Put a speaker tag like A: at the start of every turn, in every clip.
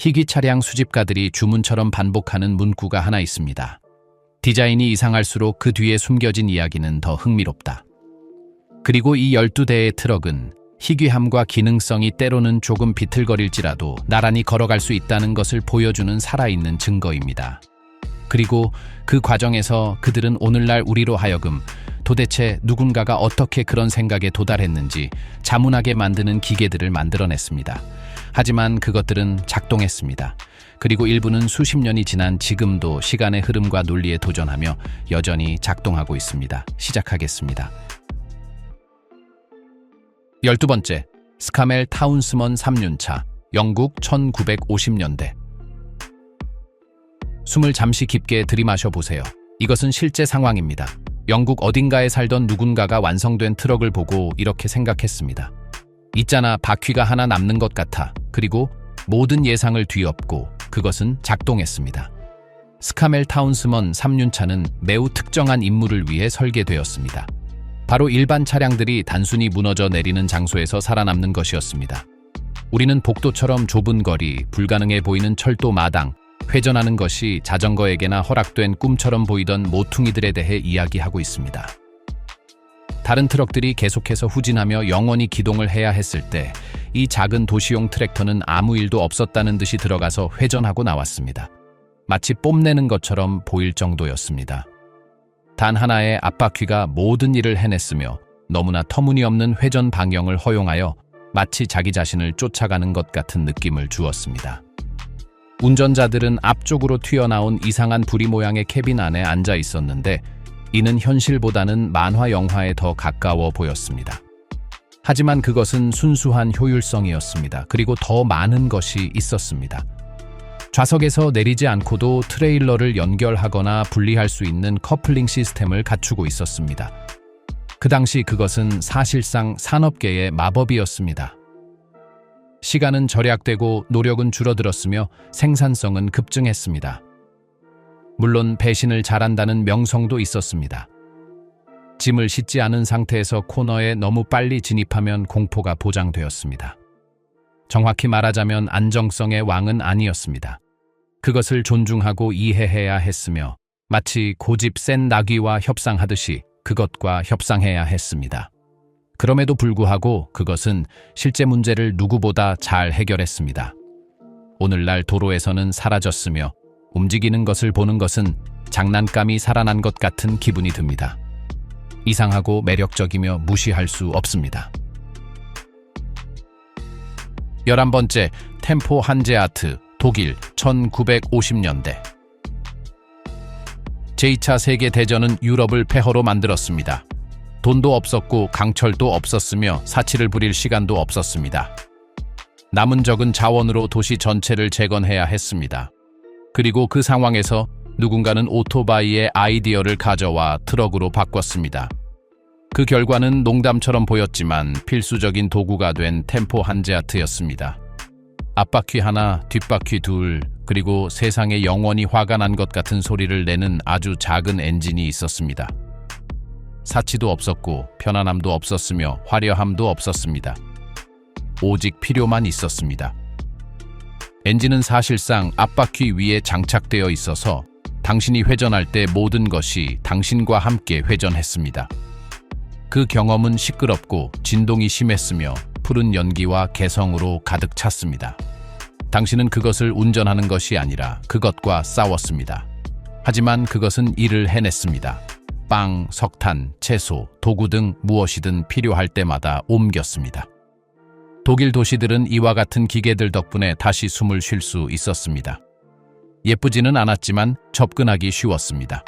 A: 희귀 차량 수집가들이 주문처럼 반복하는 문구가 하나 있습니다. 디자인이 이상할수록 그 뒤에 숨겨진 이야기는 더 흥미롭다. 그리고 이 12대의 트럭은 희귀함과 기능성이 때로는 조금 비틀거릴지라도 나란히 걸어갈 수 있다는 것을 보여주는 살아있는 증거입니다. 그리고 그 과정에서 그들은 오늘날 우리로 하여금 도대체 누군가가 어떻게 그런 생각에 도달했는지 자문하게 만드는 기계들을 만들어냈습니다. 하지만 그것들은 작동했습니다. 그리고 일부는 수십 년이 지난 지금도 시간의 흐름과 논리에 도전하며 여전히 작동하고 있습니다. 시작하겠습니다. 12번째, 스카멜 타운스먼 3륜차, 영국 1950년대. 숨을 잠시 깊게 들이마셔 보세요. 이것은 실제 상황입니다. 영국 어딘가에 살던 누군가가 완성된 트럭을 보고 이렇게 생각했습니다. 있잖아, 바퀴가 하나 남는 것 같아. 그리고 모든 예상을 뒤엎고 그것은 작동했습니다. 스카멜 타운스먼 3륜차는 매우 특정한 임무를 위해 설계되었습니다. 바로 일반 차량들이 단순히 무너져 내리는 장소에서 살아남는 것이었습니다. 우리는 복도처럼 좁은 거리, 불가능해 보이는 철도 마당, 회전하는 것이 자전거에게나 허락된 꿈처럼 보이던 모퉁이들에 대해 이야기하고 있습니다. 다른 트럭들이 계속해서 후진하며 영원히 기동을 해야 했을 때 이 작은 도시용 트랙터는 아무 일도 없었다는 듯이 들어가서 회전하고 나왔습니다. 마치 뽐내는 것처럼 보일 정도였습니다. 단 하나의 앞바퀴가 모든 일을 해냈으며 너무나 터무니없는 회전 방향을 허용하여 마치 자기 자신을 쫓아가는 것 같은 느낌을 주었습니다. 운전자들은 앞쪽으로 튀어나온 이상한 부리 모양의 캐빈 안에 앉아 있었는데 이는 현실보다는 만화 영화에 더 가까워 보였습니다. 하지만 그것은 순수한 효율성이었습니다. 그리고 더 많은 것이 있었습니다. 좌석에서 내리지 않고도 트레일러를 연결하거나 분리할 수 있는 커플링 시스템을 갖추고 있었습니다. 그 당시 그것은 사실상 산업계의 마법이었습니다. 시간은 절약되고 노력은 줄어들었으며 생산성은 급증했습니다. 물론 배신을 잘한다는 명성도 있었습니다. 짐을 싣지 않은 상태에서 코너에 너무 빨리 진입하면 공포가 보장되었습니다. 정확히 말하자면 안정성의 왕은 아니었습니다. 그것을 존중하고 이해해야 했으며 마치 고집 센 나귀와 협상하듯이 그것과 협상해야 했습니다. 그럼에도 불구하고 그것은 실제 문제를 누구보다 잘 해결했습니다. 오늘날 도로에서는 사라졌으며 움직이는 것을 보는 것은 장난감이 살아난 것 같은 기분이 듭니다. 이상하고 매력적이며 무시할 수 없습니다. 11번째, 템포 한제아트, 독일 1950년대. 제2차 세계대전은 유럽을 폐허로 만들었습니다. 돈도 없었고 강철도 없었으며 사치를 부릴 시간도 없었습니다. 남은 적은 자원으로 도시 전체를 재건해야 했습니다. 그리고 그 상황에서 누군가는 오토바이의 아이디어를 가져와 트럭으로 바꿨습니다. 그 결과는 농담처럼 보였지만 필수적인 도구가 된 템포 한제아트였습니다. 앞바퀴 하나, 뒷바퀴 둘, 그리고 세상에 영원히 화가 난 것 같은 소리를 내는 아주 작은 엔진이 있었습니다. 사치도 없었고 편안함도 없었으며 화려함도 없었습니다. 오직 필요만 있었습니다. 엔진은 사실상 앞바퀴 위에 장착되어 있어서 당신이 회전할 때 모든 것이 당신과 함께 회전했습니다. 그 경험은 시끄럽고 진동이 심했으며 푸른 연기와 개성으로 가득 찼습니다. 당신은 그것을 운전하는 것이 아니라 그것과 싸웠습니다. 하지만 그것은 일을 해냈습니다. 빵, 석탄, 채소, 도구 등 무엇이든 필요할 때마다 옮겼습니다. 독일 도시들은 이와 같은 기계들 덕분에 다시 숨을 쉴 수 있었습니다. 예쁘지는 않았지만 접근하기 쉬웠습니다.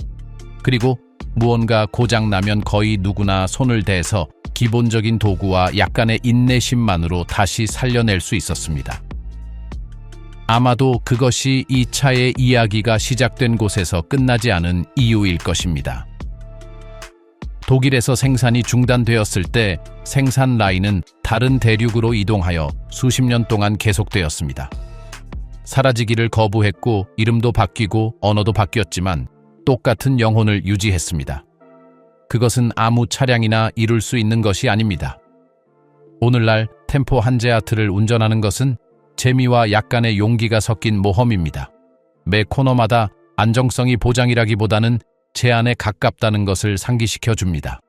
A: 그리고 무언가 고장나면 거의 누구나 손을 대서 기본적인 도구와 약간의 인내심만으로 다시 살려낼 수 있었습니다. 아마도 그것이 이 차의 이야기가 시작된 곳에서 끝나지 않은 이유일 것입니다. 독일에서 생산이 중단되었을 때 생산 라인은 다른 대륙으로 이동하여 수십 년 동안 계속되었습니다. 사라지기를 거부했고 이름도 바뀌고 언어도 바뀌었지만 똑같은 영혼을 유지했습니다. 그것은 아무 차량이나 이룰 수 있는 것이 아닙니다. 오늘날 템포 한제아트를 운전하는 것은 재미와 약간의 용기가 섞인 모험입니다. 매 코너마다 안정성이 보장이라기보다는 제한에 가깝다는 것을 상기시켜 줍니다.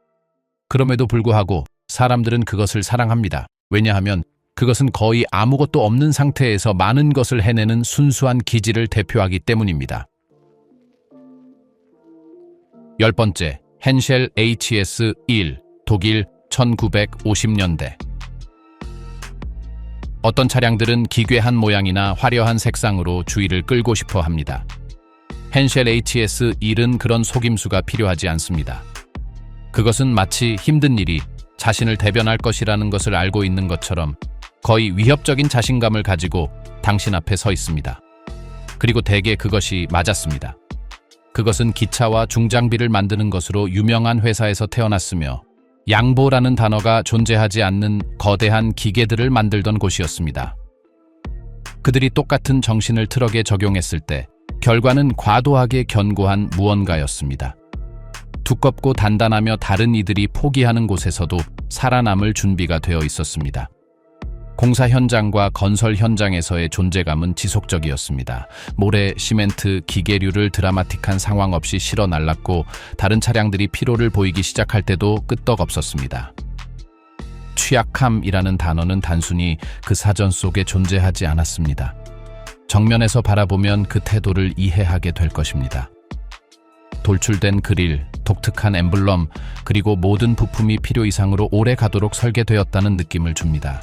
A: 그럼에도 불구하고 사람들은 그것을 사랑합니다. 왜냐하면 그것은 거의 아무것도 없는 상태에서 많은 것을 해내는 순수한 기질을 대표하기 때문입니다. 10번째, 헨셸 HS1, 독일 1950년대. 어떤 차량들은 기괴한 모양이나 화려한 색상으로 주의를 끌고 싶어 합니다. 헨셸 HS1은 그런 속임수가 필요하지 않습니다. 그것은 마치 힘든 일이 자신을 대변할 것이라는 것을 알고 있는 것처럼 거의 위협적인 자신감을 가지고 당신 앞에 서 있습니다. 그리고 대개 그것이 맞았습니다. 그것은 기차와 중장비를 만드는 것으로 유명한 회사에서 태어났으며 양보라는 단어가 존재하지 않는 거대한 기계들을 만들던 곳이었습니다. 그들이 똑같은 정신을 트럭에 적용했을 때 결과는 과도하게 견고한 무언가였습니다. 두껍고 단단하며 다른 이들이 포기하는 곳에서도 살아남을 준비가 되어 있었습니다. 공사 현장과 건설 현장에서의 존재감은 지속적이었습니다. 모래, 시멘트, 기계류를 드라마틱한 상황 없이 실어 날랐고 다른 차량들이 피로를 보이기 시작할 때도 끄떡없었습니다. 취약함이라는 단어는 단순히 그 사전 속에 존재하지 않았습니다. 정면에서 바라보면 그 태도를 이해하게 될 것입니다. 돌출된 그릴, 독특한 엠블럼, 그리고 모든 부품이 필요 이상으로 오래 가도록 설계되었다는 느낌을 줍니다.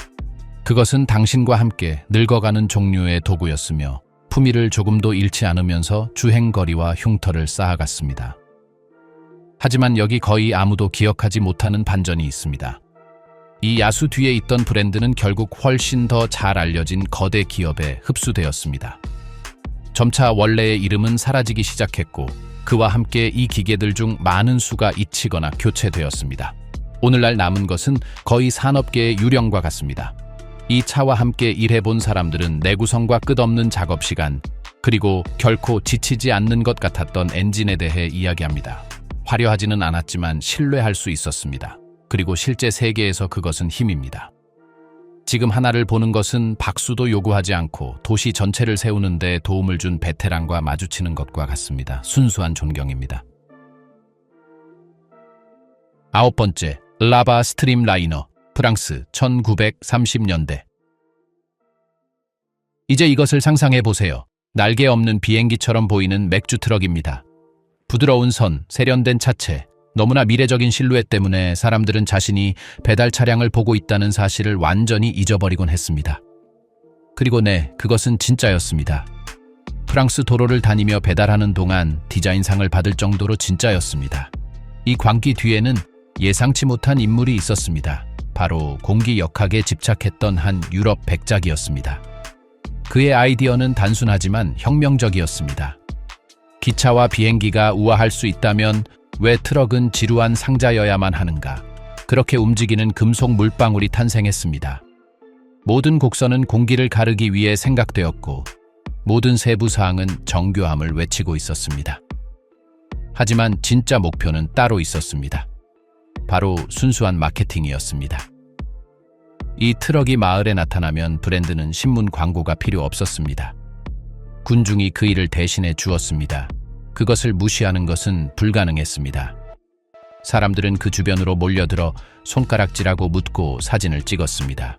A: 그것은 당신과 함께 늙어가는 종류의 도구였으며 품위를 조금도 잃지 않으면서 주행거리와 흉터를 쌓아갔습니다. 하지만 여기 거의 아무도 기억하지 못하는 반전이 있습니다. 이 야수 뒤에 있던 브랜드는 결국 훨씬 더 잘 알려진 거대 기업에 흡수되었습니다. 점차 원래의 이름은 사라지기 시작했고 그와 함께 이 기계들 중 많은 수가 잊히거나 교체되었습니다. 오늘날 남은 것은 거의 산업계의 유령과 같습니다. 이 차와 함께 일해본 사람들은 내구성과 끝없는 작업 시간, 그리고 결코 지치지 않는 것 같았던 엔진에 대해 이야기합니다. 화려하지는 않았지만 신뢰할 수 있었습니다. 그리고 실제 세계에서 그것은 힘입니다. 지금 하나를 보는 것은 박수도 요구하지 않고 도시 전체를 세우는 데 도움을 준 베테랑과 마주치는 것과 같습니다. 순수한 존경입니다. 9번째, 라바 스트림라이너, 프랑스 1930년대. 이제 이것을 상상해 보세요. 날개 없는 비행기처럼 보이는 맥주 트럭입니다. 부드러운 선, 세련된 차체, 너무나 미래적인 실루엣 때문에 사람들은 자신이 배달 차량을 보고 있다는 사실을 완전히 잊어버리곤 했습니다. 그리고 그것은 진짜였습니다. 프랑스 도로를 다니며 배달하는 동안 디자인상을 받을 정도로 진짜였습니다. 이 광기 뒤에는 예상치 못한 인물이 있었습니다. 바로 공기 역학에 집착했던 한 유럽 백작이었습니다. 그의 아이디어는 단순하지만 혁명적이었습니다. 기차와 비행기가 우아할 수 있다면 왜 트럭은 지루한 상자여야만 하는가? 그렇게 움직이는 금속 물방울이 탄생했습니다. 모든 곡선은 공기를 가르기 위해 생각되었고 모든 세부 사항은 정교함을 외치고 있었습니다. 하지만 진짜 목표는 따로 있었습니다. 바로 순수한 마케팅이었습니다. 이 트럭이 마을에 나타나면 브랜드는 신문 광고가 필요 없었습니다. 군중이 그 일을 대신해 주었습니다. 그것을 무시하는 것은 불가능했습니다. 사람들은 그 주변으로 몰려들어 손가락질하고 묻고 사진을 찍었습니다.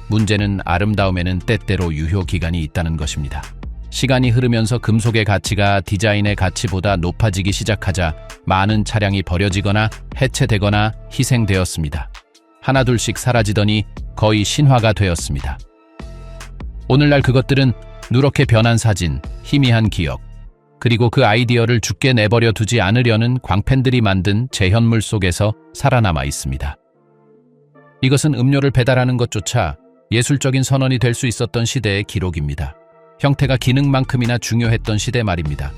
A: 문제는 아름다움에는 때때로 유효기간이 있다는 것입니다. 시간이 흐르면서 금속의 가치가 디자인의 가치보다 높아지기 시작하자 많은 차량이 버려지거나 해체되거나 희생되었습니다. 하나둘씩 사라지더니 거의 신화가 되었습니다. 오늘날 그것들은 누렇게 변한 사진, 희미한 기억, 그리고 그 아이디어를 죽게 내버려 두지 않으려는 광팬들이 만든 재현물 속에서 살아남아 있습니다. 이것은 음료를 배달하는 것조차 예술적인 선언이 될 수 있었던 시대의 기록입니다. 형태가 기능만큼이나 중요했던 시대 말입니다.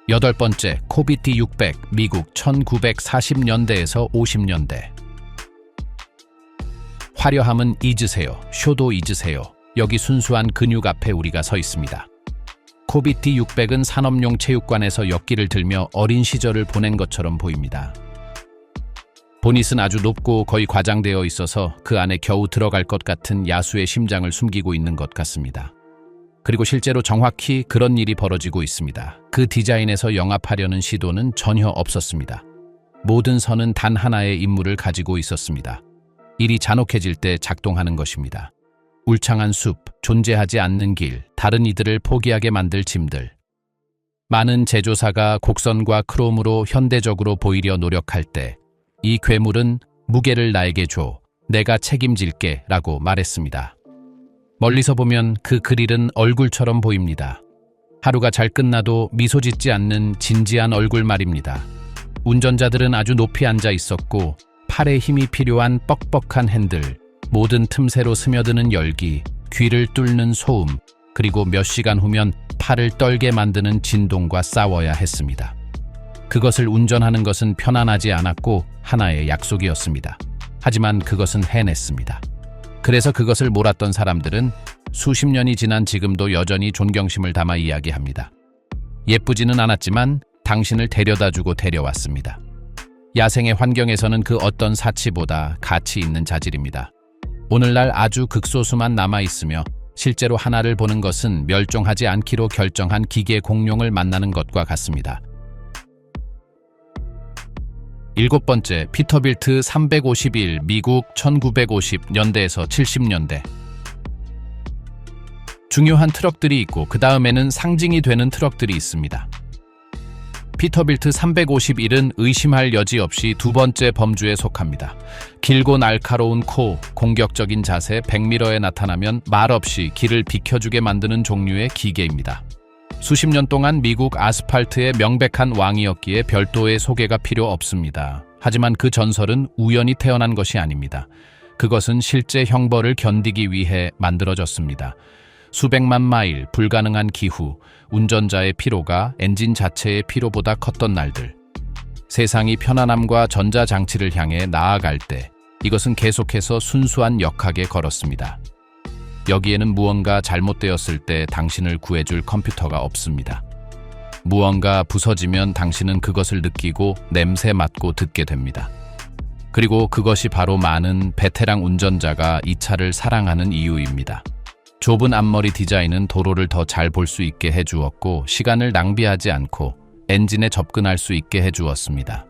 A: 8번째, 코비티 600, 미국 1940년대에서 50년대. 화려함은 잊으세요. 쇼도 잊으세요. 여기 순수한 근육 앞에 우리가 서 있습니다. 코비티 600은 산업용 체육관에서 역기를 들며 어린 시절을 보낸 것처럼 보입니다. 보닛은 아주 높고 거의 과장되어 있어서 그 안에 겨우 들어갈 것 같은 야수의 심장을 숨기고 있는 것 같습니다. 그리고 실제로 정확히 그런 일이 벌어지고 있습니다. 그 디자인에서 영합하려는 시도는 전혀 없었습니다. 모든 선은 단 하나의 임무를 가지고 있었습니다. 일이 잔혹해질 때 작동하는 것입니다. 울창한 숲, 존재하지 않는 길, 다른 이들을 포기하게 만들 짐들. 많은 제조사가 곡선과 크롬으로 현대적으로 보이려 노력할 때 이 괴물은 무게를 나에게 줘, 내가 책임질게 라고 말했습니다. 멀리서 보면 그 그릴은 얼굴처럼 보입니다. 하루가 잘 끝나도 미소 짓지 않는 진지한 얼굴 말입니다. 운전자들은 아주 높이 앉아 있었고 팔에 힘이 필요한 뻑뻑한 핸들, 모든 틈새로 스며드는 열기, 귀를 뚫는 소음, 그리고 몇 시간 후면 팔을 떨게 만드는 진동과 싸워야 했습니다. 그것을 운전하는 것은 편안하지 않았고 하나의 약속이었습니다. 하지만 그것은 해냈습니다. 그래서 그것을 몰았던 사람들은 수십 년이 지난 지금도 여전히 존경심을 담아 이야기합니다. 예쁘지는 않았지만 당신을 데려다주고 데려왔습니다. 야생의 환경에서는 그 어떤 사치보다 가치 있는 자질입니다. 오늘날 아주 극소수만 남아있으며 실제로 하나를 보는 것은 멸종하지 않기로 결정한 기계 공룡을 만나는 것과 같습니다. 7번째, 피터빌트 351, 미국 1950년대에서 70년대. 중요한 트럭들이 있고 그 다음에는 상징이 되는 트럭들이 있습니다. 피터빌트 351은 의심할 여지 없이 두 번째 범주에 속합니다. 길고 날카로운 코, 공격적인 자세, 백미러에 나타나면 말없이 길을 비켜주게 만드는 종류의 기계입니다. 수십 년 동안 미국 아스팔트의 명백한 왕이었기에 별도의 소개가 필요 없습니다. 하지만 그 전설은 우연히 태어난 것이 아닙니다. 그것은 실제 형벌을 견디기 위해 만들어졌습니다. 수백만 마일, 불가능한 기후, 운전자의 피로가 엔진 자체의 피로보다 컸던 날들. 세상이 편안함과 전자장치를 향해 나아갈 때 이것은 계속해서 순수한 역학에 걸었습니다. 여기에는 무언가 잘못되었을 때 당신을 구해줄 컴퓨터가 없습니다. 무언가 부서지면 당신은 그것을 느끼고 냄새 맡고 듣게 됩니다. 그리고 그것이 바로 많은 베테랑 운전자가 이 차를 사랑하는 이유입니다. 좁은 앞머리 디자인은 도로를 더 잘 볼 수 있게 해주었고 시간을 낭비하지 않고 엔진에 접근할 수 있게 해주었습니다.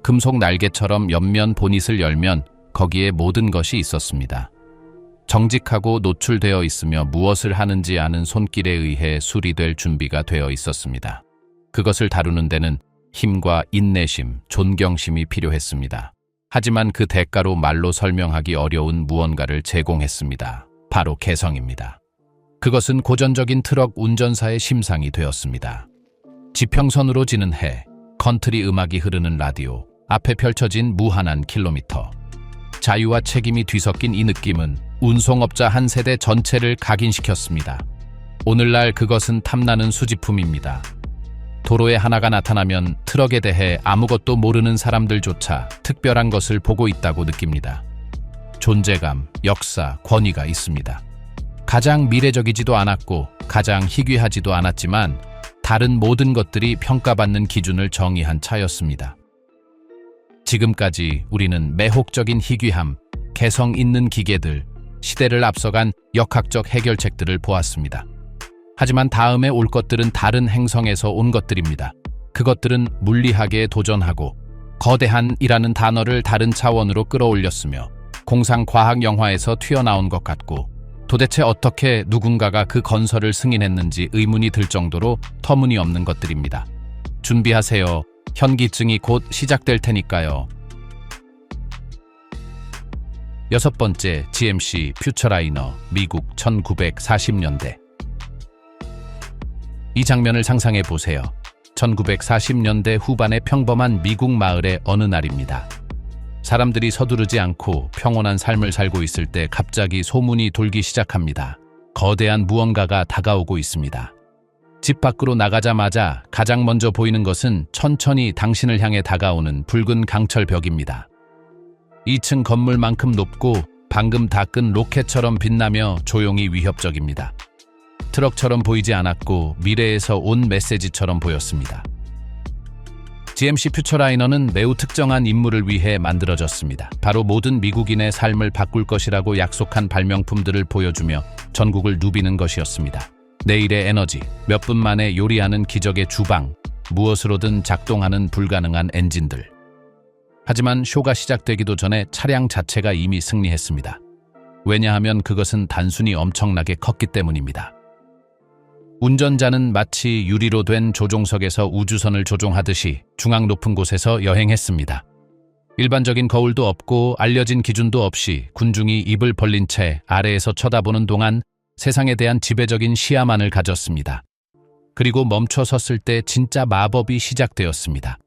A: 금속 날개처럼 옆면 보닛을 열면 거기에 모든 것이 있었습니다. 정직하고 노출되어 있으며 무엇을 하는지 아는 손길에 의해 수리될 준비가 되어 있었습니다. 그것을 다루는 데는 힘과 인내심, 존경심이 필요했습니다. 하지만 그 대가로 말로 설명하기 어려운 무언가를 제공했습니다. 바로 개성입니다. 그것은 고전적인 트럭 운전사의 심상이 되었습니다. 지평선으로 지는 해, 컨트리 음악이 흐르는 라디오, 앞에 펼쳐진 무한한 킬로미터. 자유와 책임이 뒤섞인 이 느낌은 운송업자 한 세대 전체를 각인시켰습니다. 오늘날 그것은 탐나는 수집품입니다. 도로에 하나가 나타나면 트럭에 대해 아무것도 모르는 사람들조차 특별한 것을 보고 있다고 느낍니다. 존재감, 역사, 권위가 있습니다. 가장 미래적이지도 않았고 가장 희귀하지도 않았지만 다른 모든 것들이 평가받는 기준을 정의한 차였습니다. 지금까지 우리는 매혹적인 희귀함, 개성 있는 기계들, 시대를 앞서간 역학적 해결책들을 보았습니다. 하지만 다음에 올 것들은 다른 행성에서 온 것들입니다. 그것들은 물리학에 도전하고 거대한이라는 단어를 다른 차원으로 끌어올렸으며 공상과학 영화에서 튀어나온 것 같고 도대체 어떻게 누군가가 그 건설을 승인했는지 의문이 들 정도로 터무니없는 것들입니다. 준비하세요. 현기증이 곧 시작될 테니까요. 6번째, GMC 퓨처라이너, 미국 1940년대. 이 장면을 상상해 보세요. 1940년대 후반의 평범한 미국 마을의 어느 날입니다. 사람들이 서두르지 않고 평온한 삶을 살고 있을 때 갑자기 소문이 돌기 시작합니다. 거대한 무언가가 다가오고 있습니다. 집 밖으로 나가자마자 가장 먼저 보이는 것은 천천히 당신을 향해 다가오는 붉은 강철벽입니다. 2층 건물만큼 높고 방금 닦은 로켓처럼 빛나며 조용히 위협적입니다. 트럭처럼 보이지 않았고 미래에서 온 메시지처럼 보였습니다. GMC 퓨처라이너는 매우 특정한 임무를 위해 만들어졌습니다. 바로 모든 미국인의 삶을 바꿀 것이라고 약속한 발명품들을 보여주며 전국을 누비는 것이었습니다. 내일의 에너지, 몇 분 만에 요리하는 기적의 주방, 무엇으로든 작동하는 불가능한 엔진들. 하지만 쇼가 시작되기도 전에 차량 자체가 이미 승리했습니다. 왜냐하면 그것은 단순히 엄청나게 컸기 때문입니다. 운전자는 마치 유리로 된 조종석에서 우주선을 조종하듯이 중앙 높은 곳에서 여행했습니다. 일반적인 거울도 없고 알려진 기준도 없이 군중이 입을 벌린 채 아래에서 쳐다보는 동안 세상에 대한 지배적인 시야만을 가졌습니다. 그리고 멈춰 섰을 때 진짜 마법이 시작되었습니다.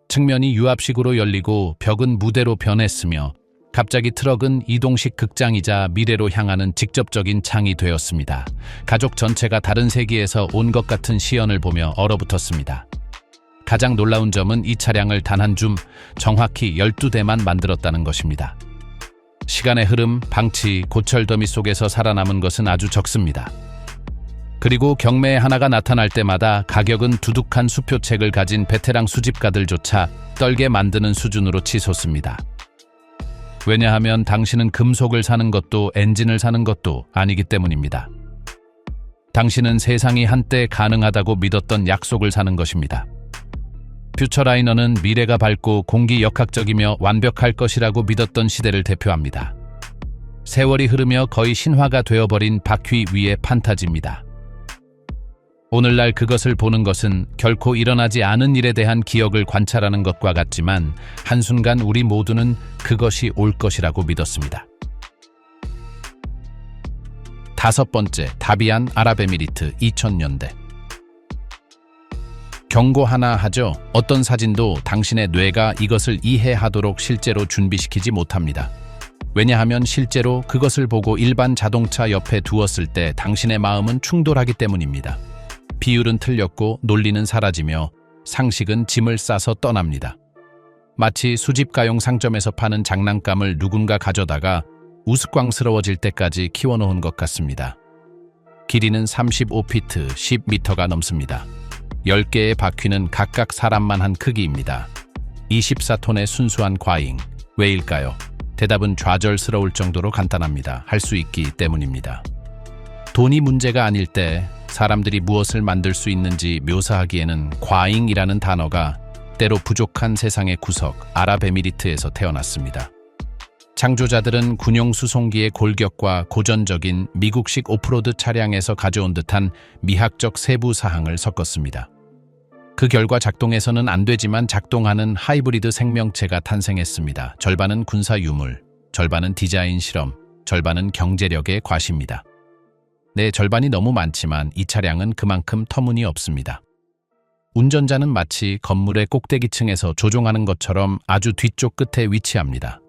A: 측면이 유압식으로 열리고 벽은 무대로 변했으며 갑자기 트럭은 이동식 극장이자 미래로 향하는 직접적인 창이 되었습니다. 가족 전체가 다른 세계에서 온 것 같은 시연을 보며 얼어붙었습니다. 가장 놀라운 점은 이 차량을 단 한 줌, 정확히 12대만 만들었다는 것입니다. 시간의 흐름, 방치, 고철 더미 속에서 살아남은 것은 아주 적습니다. 그리고 경매에 하나가 나타날 때마다 가격은 두둑한 수표책을 가진 베테랑 수집가들조차 떨게 만드는 수준으로 치솟습니다. 왜냐하면 당신은 금속을 사는 것도 엔진을 사는 것도 아니기 때문입니다. 당신은 세상이 한때 가능하다고 믿었던 약속을 사는 것입니다. 퓨처라이너는 미래가 밝고 공기 역학적이며 완벽할 것이라고 믿었던 시대를 대표합니다. 세월이 흐르며 거의 신화가 되어버린 바퀴 위의 판타지입니다. 오늘날 그것을 보는 것은 결코 일어나지 않은 일에 대한 기억을 관찰하는 것과 같지만 한순간 우리 모두는 그것이 올 것이라고 믿었습니다. 5번째, 다비안 아랍에미리트 2000년대. 경고 하나 하죠. 어떤 사진도 당신의 뇌가 이것을 이해하도록 실제로 준비시키지 못합니다. 왜냐하면 실제로 그것을 보고 일반 자동차 옆에 두었을 때 당신의 마음은 충돌하기 때문입니다. 비율은 틀렸고 논리는 사라지며 상식은 짐을 싸서 떠납니다. 마치 수집가용 상점에서 파는 장난감을 누군가 가져다가 우스꽝스러워질 때까지 키워놓은 것 같습니다. 길이는 35피트, 10m가 넘습니다. 10개의 바퀴는 각각 사람만 한 크기입니다. 24톤의 순수한 과잉. 왜일까요? 대답은 좌절스러울 정도로 간단합니다. 할 수 있기 때문입니다. 돈이 문제가 아닐 때 사람들이 무엇을 만들 수 있는지 묘사하기에는 과잉이라는 단어가 때로 부족한 세상의 구석 아랍에미리트에서 태어났습니다. 창조자들은 군용 수송기의 골격과 고전적인 미국식 오프로드 차량에서 가져온 듯한 미학적 세부 사항을 섞었습니다. 그 결과 작동해서는 안 되지만 작동하는 하이브리드 생명체가 탄생했습니다. 절반은 군사 유물, 절반은 디자인 실험, 절반은 경제력의 과시입니다. 네, 절반이 너무 많지만 이 차량은 그만큼 터무니없습니다. 운전자는 마치 건물의 꼭대기층에서 조종하는 것처럼 아주 뒤쪽 끝에 위치합니다.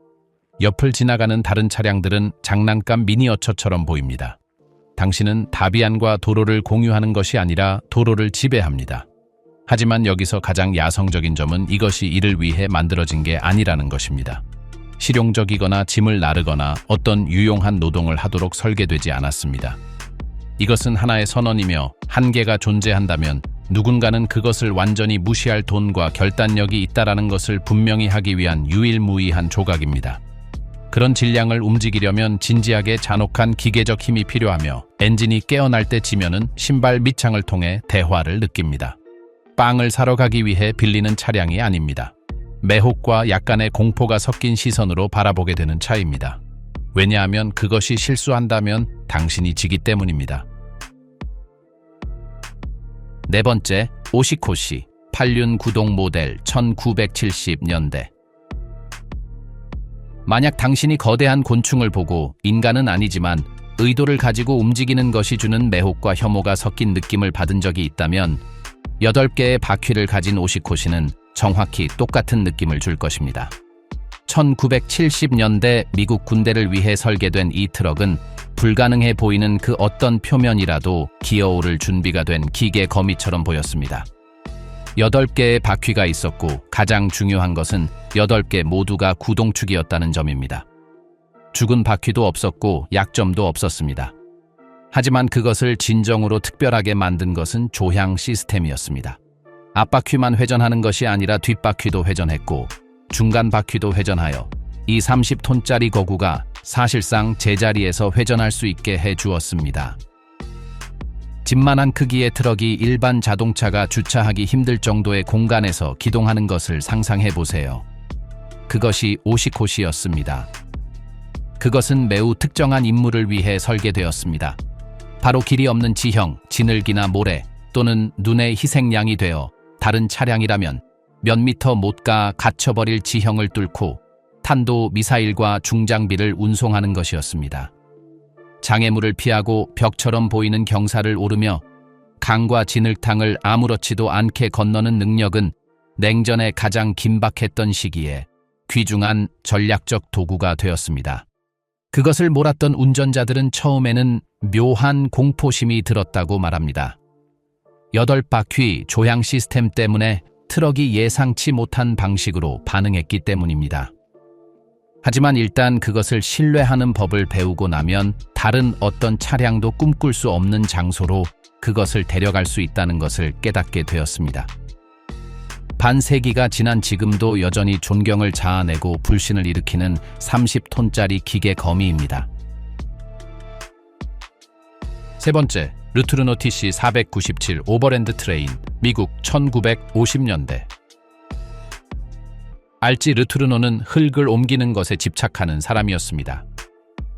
A: 옆을 지나가는 다른 차량들은 장난감 미니어처처럼 보입니다. 당신은 다비안과 도로를 공유하는 것이 아니라 도로를 지배합니다. 하지만 여기서 가장 야성적인 점은 이것이 이를 위해 만들어진 게 아니라는 것입니다. 실용적이거나 짐을 나르거나 어떤 유용한 노동을 하도록 설계되지 않았습니다. 이것은 하나의 선언이며 한계가 존재한다면 누군가는 그것을 완전히 무시할 돈과 결단력이 있다라는 것을 분명히 하기 위한 유일무이한 조각입니다. 그런 질량을 움직이려면 진지하게 잔혹한 기계적 힘이 필요하며 엔진이 깨어날 때 지면은 신발 밑창을 통해 대화를 느낍니다. 빵을 사러 가기 위해 빌리는 차량이 아닙니다. 매혹과 약간의 공포가 섞인 시선으로 바라보게 되는 차입니다. 왜냐하면 그것이 실수한다면 당신이 지기 때문입니다. 4번째, 오시코시 8륜 구동 모델 1970년대. 만약 당신이 거대한 곤충을 보고 인간은 아니지만 의도를 가지고 움직이는 것이 주는 매혹과 혐오가 섞인 느낌을 받은 적이 있다면 8개의 바퀴를 가진 오시코시는 정확히 똑같은 느낌을 줄 것입니다. 1970년대 미국 군대를 위해 설계된 이 트럭은 불가능해 보이는 그 어떤 표면이라도 기어오를 준비가 된 기계 거미처럼 보였습니다. 8개의 바퀴가 있었고 가장 중요한 것은 8개 모두가 구동축이었다는 점입니다. 죽은 바퀴도 없었고 약점도 없었습니다. 하지만 그것을 진정으로 특별하게 만든 것은 조향 시스템이었습니다. 앞바퀴만 회전하는 것이 아니라 뒷바퀴도 회전했고 중간 바퀴도 회전하여 이 30톤짜리 거구가 사실상 제자리에서 회전할 수 있게 해 주었습니다. 집만한 크기의 트럭이 일반 자동차가 주차하기 힘들 정도의 공간에서 기동하는 것을 상상해 보세요. 그것이 오시코시였습니다. 그것은 매우 특정한 임무를 위해 설계되었습니다. 바로 길이 없는 지형, 지늘기나 모래 또는 눈의 희생양이 되어 다른 차량이라면 몇 미터 못 가 갇혀버릴 지형을 뚫고 탄도 미사일과 중장비를 운송하는 것이었습니다. 장애물을 피하고 벽처럼 보이는 경사를 오르며 강과 진흙탕을 아무렇지도 않게 건너는 능력은 냉전에 가장 긴박했던 시기에 귀중한 전략적 도구가 되었습니다. 그것을 몰았던 운전자들은 처음에는 묘한 공포심이 들었다고 말합니다. 8바퀴 조향 시스템 때문에 트럭이 예상치 못한 방식으로 반응했기 때문입니다. 하지만 일단 그것을 신뢰하는 법을 배우고 나면 다른 어떤 차량도 꿈꿀 수 없는 장소로 그것을 데려갈 수 있다는 것을 깨닫게 되었습니다. 반세기가 지난 지금도 여전히 존경을 자아내고 불신을 일으키는 30톤짜리 기계 거미입니다. 세 번째, 르투르노 TC497 오버랜드 트레인, 미국 1950년대. 알지 르투르노는 흙을 옮기는 것에 집착하는 사람이었습니다.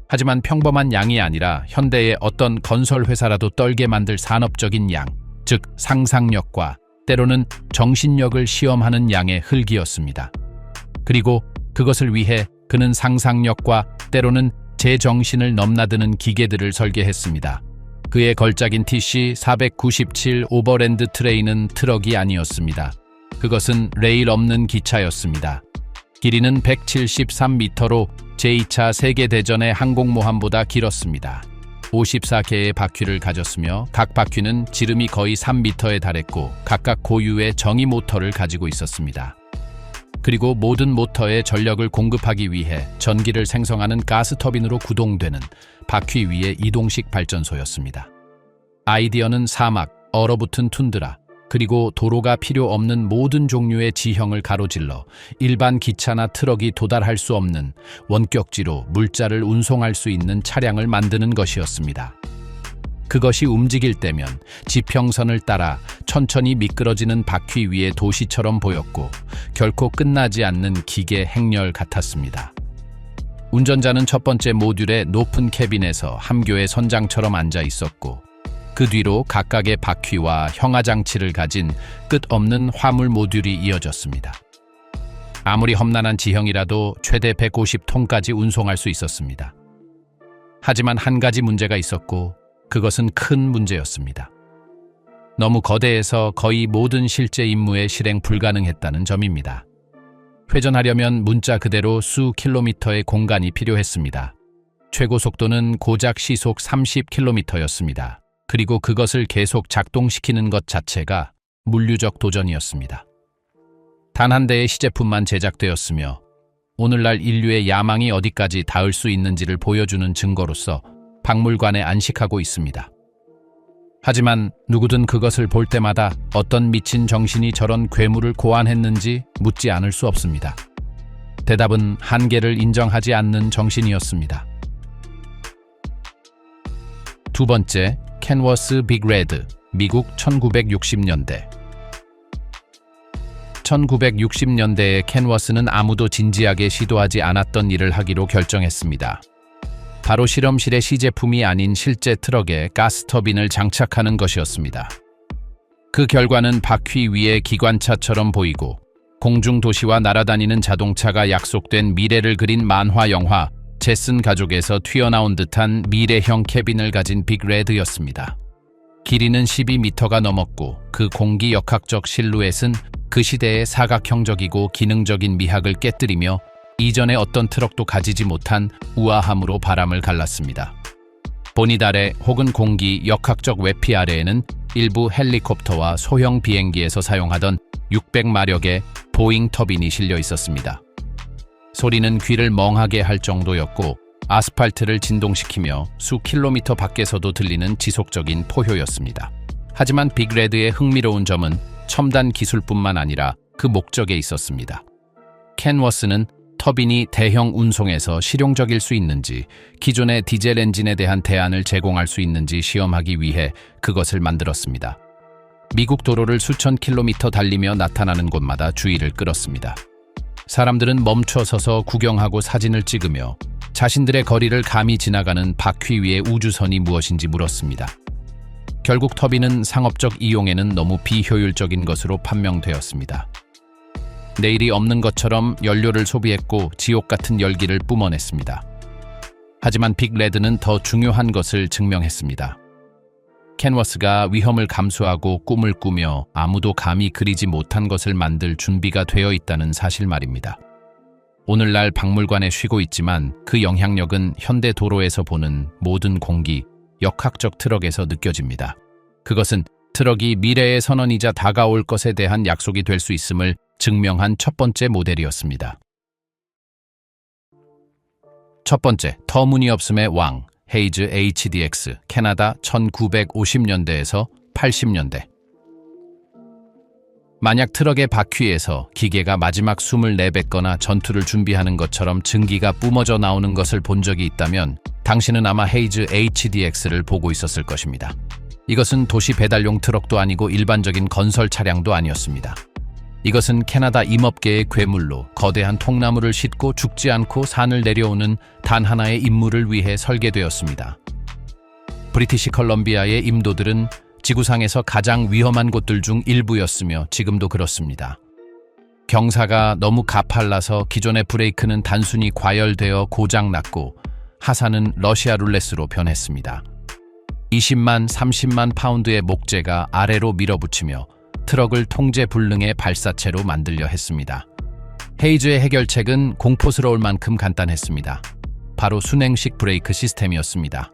A: 하지만 평범한 양이 아니라 현대의 어떤 건설회사라도 떨게 만들 산업적인 양, 즉 상상력과 때로는 정신력을 시험하는 양의 흙이었습니다. 그리고 그것을 위해 그는 상상력과 때로는 제정신을 넘나드는 기계들을 설계했습니다. 그의 걸작인 TC497 오버랜드 트레인은 트럭이 아니었습니다. 그것은 레일 없는 기차였습니다. 길이는 173m로 제2차 세계대전의 항공모함보다 길었습니다. 54개의 바퀴를 가졌으며 각 바퀴는 지름이 거의 3m에 달했고 각각 고유의 정의 모터를 가지고 있었습니다. 그리고 모든 모터에 전력을 공급하기 위해 전기를 생성하는 가스터빈으로 구동되는 바퀴 위의 이동식 발전소였습니다. 아이디어는 사막, 얼어붙은 툰드라, 그리고 도로가 필요 없는 모든 종류의 지형을 가로질러 일반 기차나 트럭이 도달할 수 없는 원격지로 물자를 운송할 수 있는 차량을 만드는 것이었습니다. 그것이 움직일 때면 지평선을 따라 천천히 미끄러지는 바퀴 위의 도시처럼 보였고 결코 끝나지 않는 기계 행렬 같았습니다. 운전자는 첫 번째 모듈의 높은 캐빈에서 함교의 선장처럼 앉아 있었고 그 뒤로 각각의 바퀴와 형하장치를 가진 끝없는 화물 모듈이 이어졌습니다. 아무리 험난한 지형이라도 최대 150톤까지 운송할 수 있었습니다. 하지만 한 가지 문제가 있었고 그것은 큰 문제였습니다. 너무 거대해서 거의 모든 실제 임무에 실행 불가능했다는 점입니다. 회전하려면 문자 그대로 수 킬로미터의 공간이 필요했습니다. 최고 속도는 고작 시속 30km였습니다. 그리고 그것을 계속 작동시키는 것 자체가 물리적 도전이었습니다. 단 한 대의 시제품만 제작되었으며 오늘날 인류의 야망이 어디까지 닿을 수 있는지를 보여주는 증거로서 박물관에 안식하고 있습니다. 하지만 누구든 그것을 볼 때마다 어떤 미친 정신이 저런 괴물을 고안했는지 묻지 않을 수 없습니다. 대답은 한계를 인정하지 않는 정신이었습니다. 두 번째, 캔워스 빅 레드, 미국 1960년대. 1960년대의 캔워스는 아무도 진지하게 시도하지 않았던 일을 하기로 결정했습니다. 바로 실험실의 시제품이 아닌 실제 트럭에 가스터빈을 장착하는 것이었습니다. 그 결과는 바퀴 위의 기관차처럼 보이고 공중도시와 날아다니는 자동차가 약속된 미래를 그린 만화 영화 제슨 가족에서 튀어나온 듯한 미래형 캐빈을 가진 빅레드였습니다. 길이는 12m가 넘었고 그 공기 역학적 실루엣은 그 시대의 사각형적이고 기능적인 미학을 깨뜨리며 이전의 어떤 트럭도 가지지 못한 우아함으로 바람을 갈랐습니다. 보닛 아래 혹은 공기 역학적 외피 아래에는 일부 헬리콥터와 소형 비행기에서 사용하던 600마력의 보잉 터빈이 실려 있었습니다. 소리는 귀를 멍하게 할 정도였고 아스팔트를 진동시키며 수 킬로미터 밖에서도 들리는 지속적인 포효였습니다. 하지만 빅레드의 흥미로운 점은 첨단 기술뿐만 아니라 그 목적에 있었습니다. 켄워스는 터빈이 대형 운송에서 실용적일 수 있는지, 기존의 디젤 엔진에 대한 대안을 제공할 수 있는지 시험하기 위해 그것을 만들었습니다. 미국 도로를 수천 킬로미터 달리며 나타나는 곳마다 주의를 끌었습니다. 사람들은 멈춰 서서 구경하고 사진을 찍으며 자신들의 거리를 감히 지나가는 바퀴 위의 우주선이 무엇인지 물었습니다. 결국 터빈은 상업적 이용에는 너무 비효율적인 것으로 판명되었습니다. 내일이 없는 것처럼 연료를 소비했고 지옥 같은 열기를 뿜어냈습니다. 하지만 빅레드는 더 중요한 것을 증명했습니다. 캔워스가 위험을 감수하고 꿈을 꾸며 아무도 감히 그리지 못한 것을 만들 준비가 되어 있다는 사실 말입니다. 오늘날 박물관에 쉬고 있지만 그 영향력은 현대 도로에서 보는 모든 공기, 역학적 트럭에서 느껴집니다. 그것은 트럭이 미래의 선언이자 다가올 것에 대한 약속이 될 수 있음을 증명한 첫 번째 모델이었습니다. 첫 번째, 터무니없음의 왕, 헤이즈 HDX, 캐나다 1950년대에서 80년대. 만약 트럭의 바퀴에서 기계가 마지막 숨을 내뱉거나 전투를 준비하는 것처럼 증기가 뿜어져 나오는 것을 본 적이 있다면 당신은 아마 헤이즈 HDX를 보고 있었을 것입니다. 이것은 도시 배달용 트럭도 아니고 일반적인 건설 차량도 아니었습니다. 이것은 캐나다 임업계의 괴물로 거대한 통나무를 싣고 죽지 않고 산을 내려오는 단 하나의 임무를 위해 설계되었습니다. 브리티시 컬럼비아의 임도들은 지구상에서 가장 위험한 곳들 중 일부였으며 지금도 그렇습니다. 경사가 너무 가팔라서 기존의 브레이크는 단순히 과열되어 고장났고 하산은 러시아 룰렛으로 변했습니다. 20만, 30만 파운드의 목재가 아래로 밀어붙이며 트럭을 통제 불능의 발사체로 만들려 했습니다. 헤이즈의 해결책은 공포스러울 만큼 간단했습니다. 바로 순행식 브레이크 시스템이었습니다.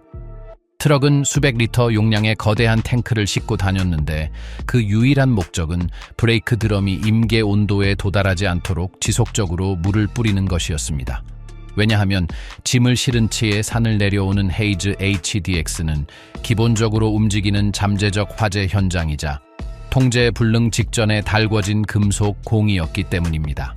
A: 트럭은 수백 리터 용량의 거대한 탱크를 싣고 다녔는데 그 유일한 목적은 브레이크 드럼이 임계 온도에 도달하지 않도록 지속적으로 물을 뿌리는 것이었습니다. 왜냐하면 짐을 실은 채에 산을 내려오는 헤이즈 HDX는 기본적으로 움직이는 잠재적 화재 현장이자 통제 불능 직전에 달궈진 금속 공이었기 때문입니다.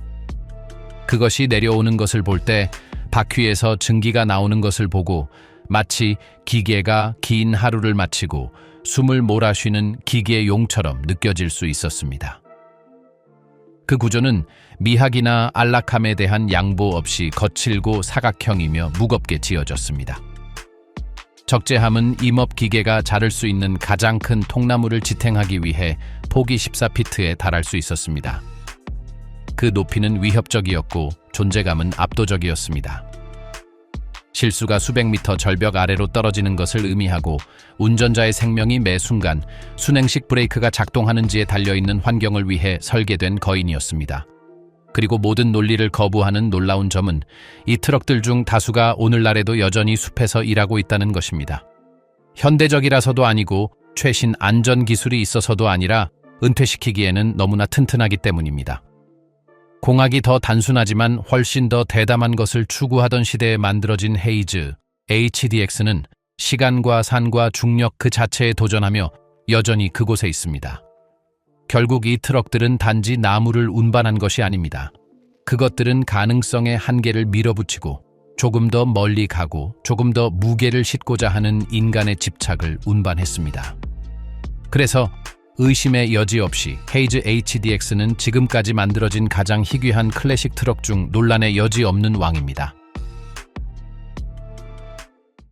A: 그것이 내려오는 것을 볼 때 바퀴에서 증기가 나오는 것을 보고 마치 기계가 긴 하루를 마치고 숨을 몰아쉬는 기계의 용처럼 느껴질 수 있었습니다. 그 구조는 미학이나 안락함에 대한 양보 없이 거칠고 사각형이며 무겁게 지어졌습니다. 적재함은 임업 기계가 자를 수 있는 가장 큰 통나무를 지탱하기 위해 폭이 14피트에 달할 수 있었습니다. 그 높이는 위협적이었고 존재감은 압도적이었습니다. 실수가 수백 미터 절벽 아래로 떨어지는 것을 의미하고 운전자의 생명이 매 순간 순행식 브레이크가 작동하는지에 달려있는 환경을 위해 설계된 거인이었습니다. 그리고 모든 논리를 거부하는 놀라운 점은 이 트럭들 중 다수가 오늘날에도 여전히 숲에서 일하고 있다는 것입니다. 현대적이라서도 아니고 최신 안전기술이 있어서도 아니라 은퇴시키기에는 너무나 튼튼하기 때문입니다. 공학이 더 단순하지만 훨씬 더 대담한 것을 추구하던 시대에 만들어진 헤이즈 HDX는 시간과 산과 중력 그 자체에 도전하며 여전히 그곳에 있습니다. 결국 이 트럭들은 단지 나무를 운반한 것이 아닙니다. 그것들은 가능성의 한계를 밀어붙이고 조금 더 멀리 가고 조금 더 무게를 싣고자 하는 인간의 집착을 운반했습니다. 그래서 의심의 여지 없이 헤이즈 HDX는 지금까지 만들어진 가장 희귀한 클래식 트럭 중 논란의 여지 없는 왕입니다.